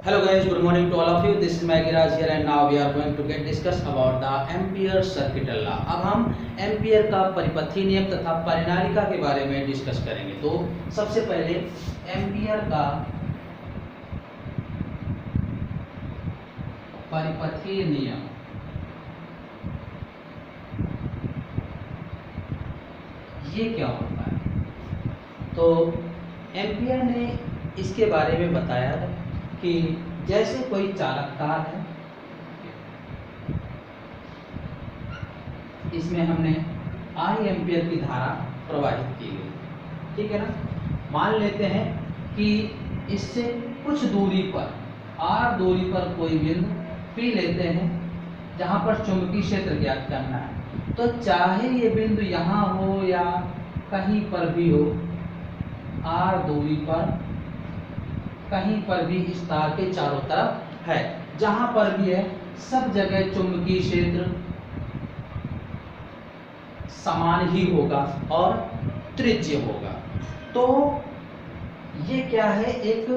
Hello guys, good morning to all of you. This is Magiraj here and now we are going to get discuss about the Ampere circuital law. अब हम ampere का परिपथी नियम तथा परिनालिका के बारे में डिस्कस करेंगे। तो सबसे पहले एम्पियर का परिपथी नियम, ये क्या होता है? तो एम्पियर ने इसके बारे में बताया है कि जैसे कोई चालक तार है, इसमें हमने I एम्पियर की धारा प्रवाहित की गई, ठीक है ना। मान लेते हैं कि इससे कुछ दूरी पर R दूरी पर कोई बिंदु P लेते हैं जहां पर चुंबकीय क्षेत्र ज्ञात करना है। तो चाहे ये बिंदु यहाँ हो या कहीं पर भी हो, R दूरी पर कहीं पर भी इस तार के चारों तरफ है, जहां पर भी है सब जगह चुंबकीय क्षेत्र समान ही होगा और त्रिज्य होगा। तो ये क्या है, एक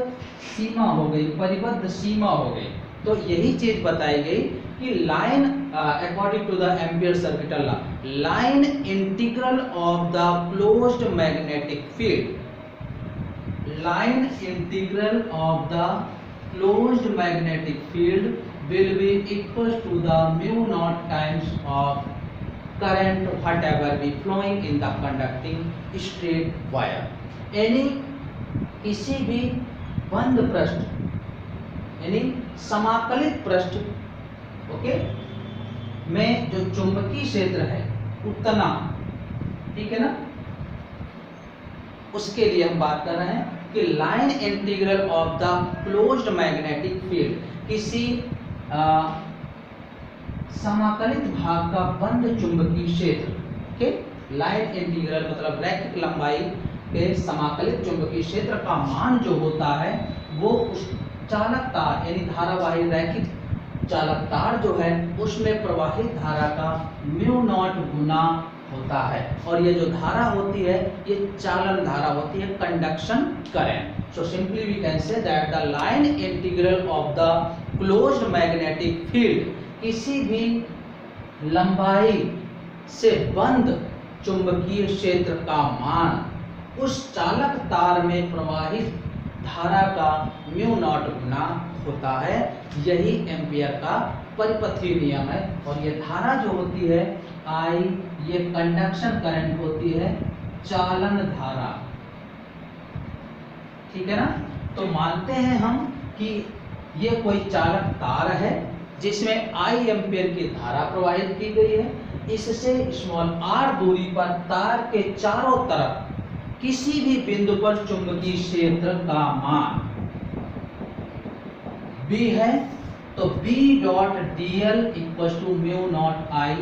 सीमा हो गई, परिबद्ध सीमा हो गई। तो यही चीज बताई गई कि line according to the Ampere circuital law, line integral of the closed magnetic field, line integral of the closed magnetic field will be equal to the mu naught times of current whatever be flowing in the conducting straight wire। यानी किसी भी बंद पृष्ठ यानी समाकलित पृष्ठ okay में जो चुंबकीय क्षेत्र है उतना, ठीक है ना, उसके लिए हम बात कर रहे हैं कि line integral of the closed magnetic field, किसी समाकलित भाग का बंद चुंबकीय क्षेत्र के लाइन इंटीग्रल मतलब रैखिक लंबाई के समाकलित चुंबकीय क्षेत्र का मान जो होता है वो उस चालक तार यानी धारावाही रैखिक चालक तार जो है उसमें प्रवाहित धारा का म्यू नॉट गुना होता है। और ये जो धारा होती है ये चालन धारा होती है, conduction current. So simply we can say that the line integral of the closed magnetic field, किसी भी लंबाई से बंद चुंबकीय क्षेत्र का मान उस चालक तार में प्रवाहित धारा का म्यू नॉट गुना होता है। यही एम्पियर का परिपथी नियम है। और ये धारा जो होती है I, ये कंडक्शन करंट होती है, चालन धारा, ठीक है ना। तो मानते हैं हम कि ये कोई चालक तार है जिसमें I एम्पियर की धारा प्रवाहित की गई है। इससे स्मॉल r दूरी पर तार के चारों तरफ किसी भी बिंदु पर चुंबकीय क्षेत्र का मान B है। तो B dot dl equal to mu not I,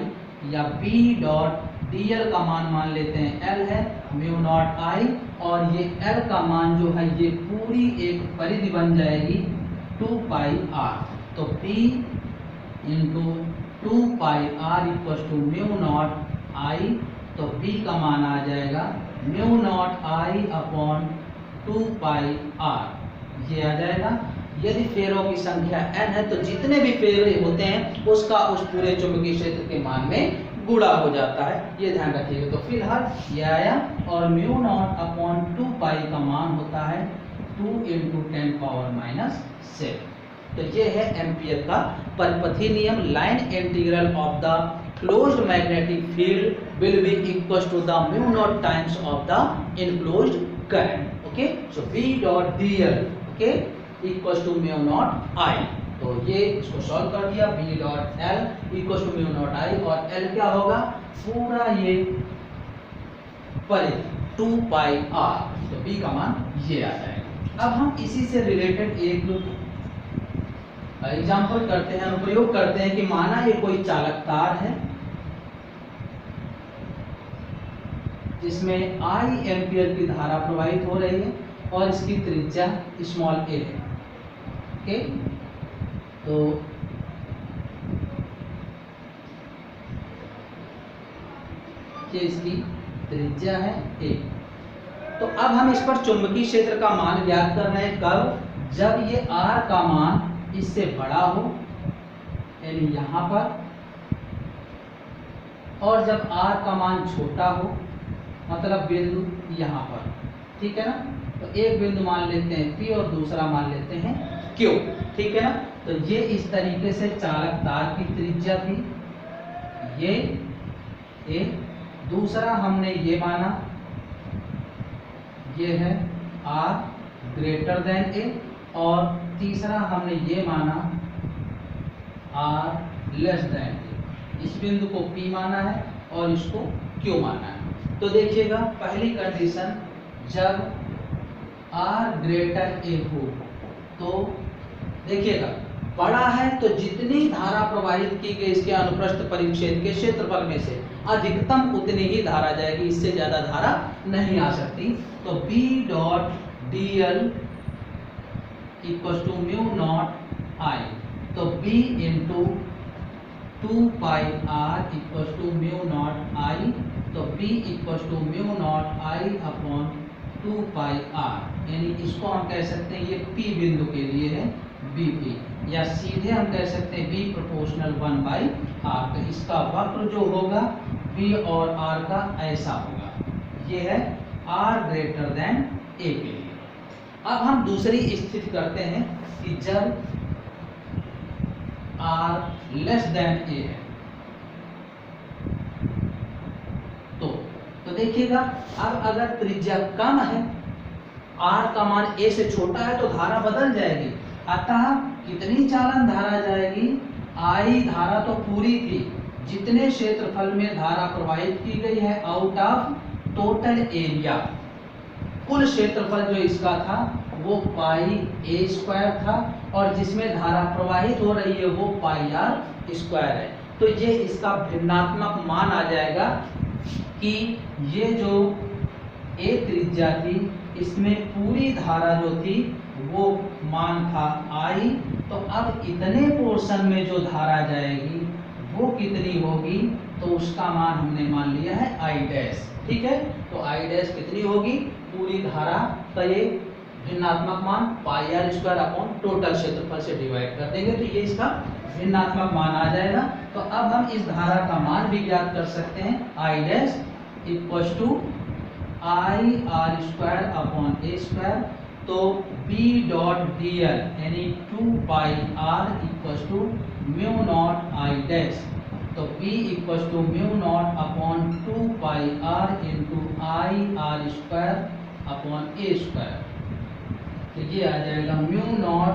या B डॉट dl का मान लेते हैं L है, म्यू नॉट I, और ये L का मान जो है ये पूरी एक परिधि बन जाएगी 2 पाई r। तो B into 2 pi r equal to mu not I। तो B का मान आ जाएगा mu not I upon 2 pi r, ये आ जाएगा। यदि फेरों की संख्या n है तो जितने भी फेरे होते हैं उसका उस पूरे चुंबकीय क्षेत्र के मान में गुणा हो जाता है, ये ध्यान रखिएगा। तो फिलहाल ये आया और म्यू नॉट अपॉन 2 पाई का मान होता है 2 इंटू 10 पावर माइनस 7। तो ये है एम्पियर का परिपथी नियम, line integral of the closed magnetic field will be equal to the mu not times of the enclosed current. Okay, so B dot dl okay equal to mu not I। तो ये इसको solve कर दिया, B dot L equal to mu not I, और L क्या होगा, पूरा ये परिधि 2 पाई r। तो B का मान ये आ जाएगा। अब हम इसी से रिलेटेड एक एग्जाम्पल करते हैं, अनुप्रयोग करते हैं कि माना ये कोई चालक तार है जिसमें I एम्पियर की धारा प्रवाहित हो रही है और इसकी त्रिज्या स्मॉल a है। ओके, तो ये इसकी त्रिज्या है a। तो अब हम इस पर चुंबकीय क्षेत्र का मान ज्ञात कर रहे हैं, कब, जब ये r का मान इससे बड़ा हो, यानी यहाँ पर, और जब r का मान छोटा हो, मतलब बिंदु यहाँ पर, ठीक है ना। तो एक बिंदु मान लेते हैं P और दूसरा मान लेते हैं Q, ठीक है ना। तो ये इस तरीके से चालक तार की त्रिज्या थी, ये A। दूसरा हमने ये माना, ये है R ग्रेटर देन A, और तीसरा हमने ये माना R लेस देन A। इस बिंदु को P माना है और इसको Q माना है। तो देखिएगा, पहली कंडीशन, जब R ग्रेटर A हो, तो देखिएगा बड़ा है तो जितनी धारा प्रवाहित की गई इसके अनुप्रस्थ परिच्छेद के क्षेत्रफल में से अधिकतम उतनी ही धारा जाएगी, इससे ज्यादा धारा नहीं आ सकती। तो B dot dl equal to mu not I, तो B into 2 pi R equal to mu not I, तो B equal to mu not I upon 2 pi R, यानी इसको हम कह सकते हैं ये P बिंदु के लिए है BP, या सीधे हम कह सकते हैं B प्रोपोर्शनल 1/R। तो इसका वक्र जो होगा B और R का ऐसा होगा, ये है R ग्रेटर देन A के लिए। अब हम दूसरी स्थिति करते हैं कि जब R लेस देन A है, तो देखिएगा, अब अगर त्रिज्या कम है, R का मान A से छोटा है, तो धारा बदल जाएगी। अतः कितनी चालन धारा जाएगी, I धारा तो पूरी थी, जितने क्षेत्रफल में धारा प्रवाहित की गई है आउट ऑफ टोटल एरिया, कुल क्षेत्रफल जो इसका था वो पाई A स्क्वायर था, और जिसमें धारा प्रवाहित हो रही है वो पाई R स्क्वायर है। तो ये इसका भिन्नात्मक मान आ जाएगा कि ये जो A त्रिज्या थी, इसमें पूरी धारा जो थी वो मान था I, तो अब इतने पोर्शन में जो धारा जाएगी वो कितनी होगी, तो उसका मान हमने मान लिया है I डैश, ठीक है। तो I डैश कितनी होगी, पूरी धारा का ये भिन्नात्मक मान पाई R स्क्वायर अपॉन टोटल क्षेत्रफल से डिवाइड कर देंगे, तो ये इसका भिन्नात्मक मान आ जाएगा। तो अब हम इस धारा का मान भी ज्ञात कर सकते हैं, I dash equal to I R square upon A square, तो B डॉट dl यानी 2 pi R equal to mu not I dash, तो B equal to mu not upon 2 pi R into I R square upon A square, तो ये आ जाएगा mu not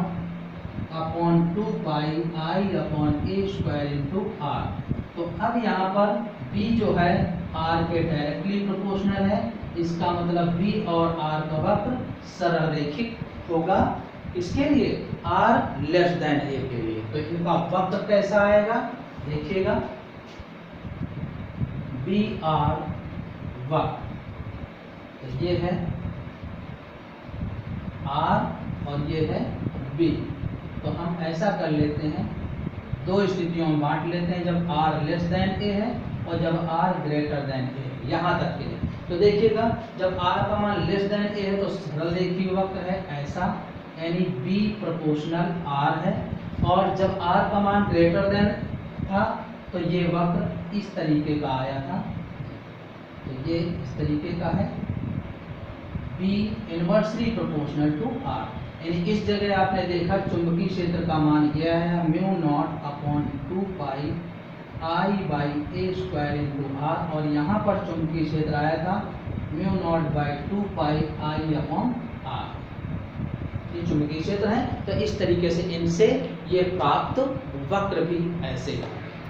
upon 2 pi I upon A square into R। तो अब यहाँ पर B जो है R के डायरेक्टली प्रोपोर्शनल है, इसका मतलब B और R का वक्र सरल रेखिक होगा। इसके लिए R लेस देन A के लिए, तो इनका वक्र कैसा आएगा, देखिएगा, BR वक्र, तो ये है R और ये है B। तो हम ऐसा कर लेते हैं, दो स्थितियों में बांट लेते हैं, जब R लेस देन A है और जब R ग्रेटर देन A है, यहाँ तक के लिए। तो देखिएगा, जब R का मान लेस देन A है तो सरल रेखीय वक्र है ऐसा, यानी B प्रोपोर्शनल R है, और जब R का मान ग्रेटर देन था तो ये वक्र इस तरीके का आया था, तो ये इस तरीके का है, B inversely proportional to R। यानी इस जगह आपने देखा चुंबकीय क्षेत्र का मान यह है mu not upon 2 pi I by A square into R, और यहाँ पर चुंबकीय क्षेत्र आया था mu naught by 2 pi I upon R। ये चुंबकीय क्षेत्र है, तो इस तरीके से इनसे ये प्राप्त वक्र भी ऐसे है।